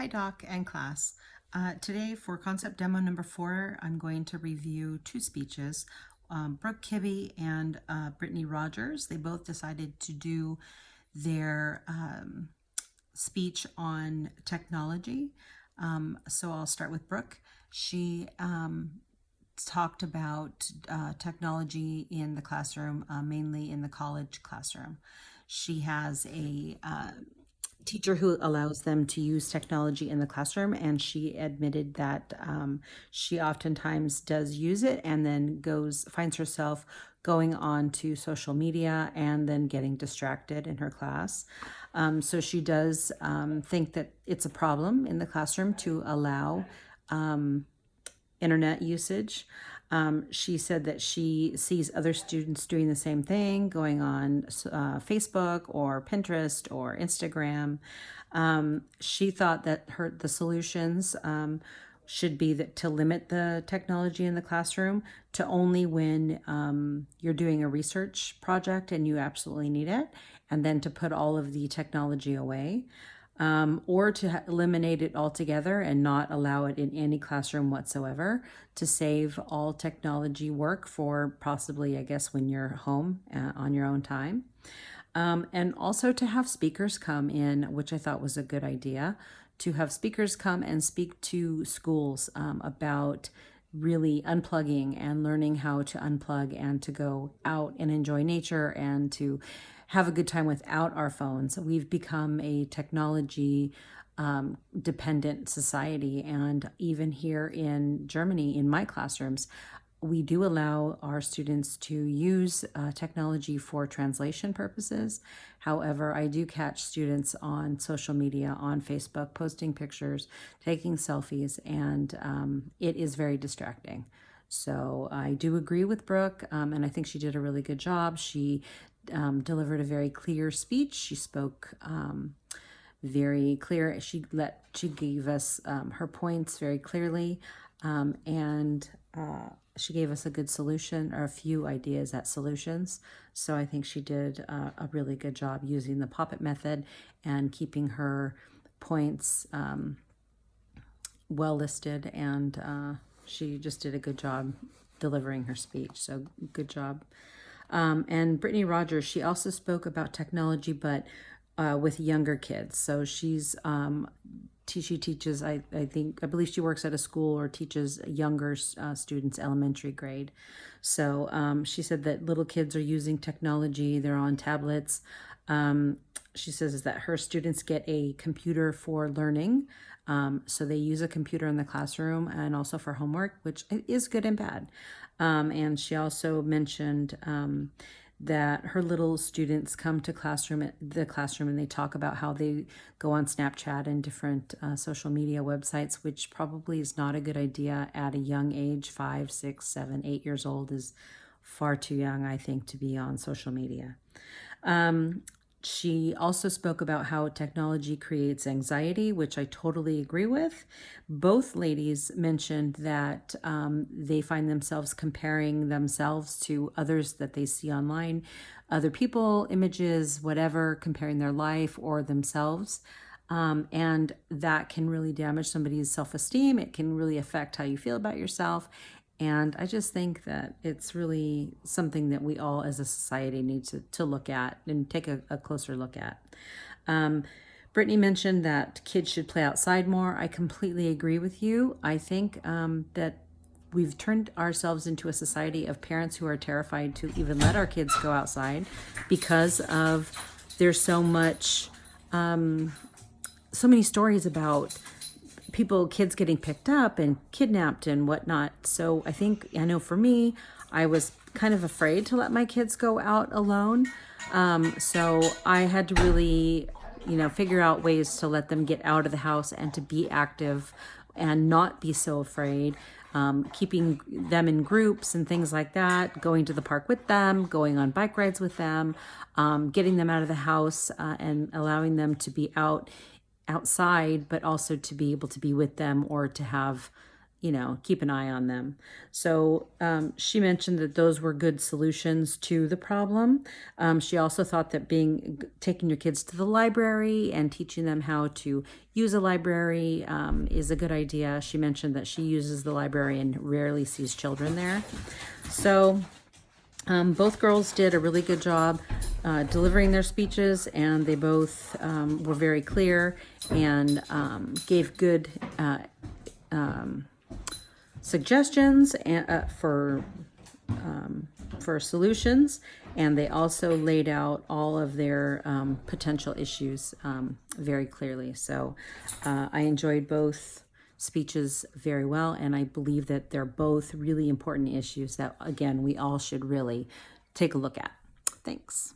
Hi Doc and class. Today for concept demo number 4, I'm going to review two speeches. Brooke Kibbe and Brittany Rogers, they both decided to do their speech on technology. So I'll start with Brooke. She talked about technology in the classroom, mainly in the college classroom. She has a teacher who allows them to use technology in the classroom, and she admitted that she oftentimes does use it and then finds herself going on to social media and then getting distracted in her class. So she does think that it's a problem in the classroom to allow internet usage. She said that she sees other students doing the same thing, going on Facebook or Pinterest or Instagram. She thought that the solutions should be to limit the technology in the classroom to only when you're doing a research project and you absolutely need it, and then to put all of the technology away. Or to eliminate it altogether and not allow it in any classroom whatsoever, to save all technology work for possibly, I guess, when you're home on your own time. And also to have speakers come in, which I thought was a good idea, to have speakers come and speak to schools about really unplugging and learning how to unplug and to go out and enjoy nature and to have a good time without our phones. We've become a technology dependent society, and even here in Germany, in my classrooms, we do allow our students to use technology for translation purposes. However, I do catch students on social media, on Facebook, posting pictures, taking selfies, and it is very distracting. So I do agree with Brooke, and I think she did a really good job. She delivered a very clear speech. She spoke very clear. She gave us her points very clearly, and she gave us a good solution, or a few ideas at solutions. So I think she did a really good job using the poppet method and keeping her points well listed, and she just did a good job delivering her speech. So good job. And Brittany Rogers, she also spoke about technology, but with younger kids. So she teaches, I believe she works at a school or teaches younger students, elementary grade. So she said that little kids are using technology. They're on tablets. She says that her students get a computer for learning. So they use a computer in the classroom and also for homework, which is good and bad. And she also mentioned that her little students come to the classroom and they talk about how they go on Snapchat and different social media websites, which probably is not a good idea at a young age. 5, 6, 7, 8 years old is far too young, I think, to be on social media. She also spoke about how technology creates anxiety, which I totally agree with. Both ladies mentioned that they find themselves comparing themselves to others that they see online, other people, images, whatever, comparing their life or themselves. And that can really damage somebody's self-esteem. It can really affect how you feel about yourself. And I just think that it's really something that we all as a society need to look at and take a closer look at. Brittany mentioned that kids should play outside more. I completely agree with you. I think that we've turned ourselves into a society of parents who are terrified to even let our kids go outside because of there's so many stories about kids getting picked up and kidnapped and whatnot. So I know for me, I was kind of afraid to let my kids go out alone. So I had to really, figure out ways to let them get out of the house and to be active and not be so afraid. Keeping them in groups and things like that, going to the park with them, going on bike rides with them, getting them out of the house and allowing them to be outside, but also to be able to be with them or to have keep an eye on them. So she mentioned that those were good solutions to the problem. She also thought that taking your kids to the library and teaching them how to use a library is a good idea. She mentioned that she uses the library and rarely sees children there. So both girls did a really good job delivering their speeches, and they both were very clear and gave good suggestions for solutions, and they also laid out all of their potential issues very clearly. So I enjoyed both speeches very well, and I believe that they're both really important issues that, again, we all should really take a look at. Thanks.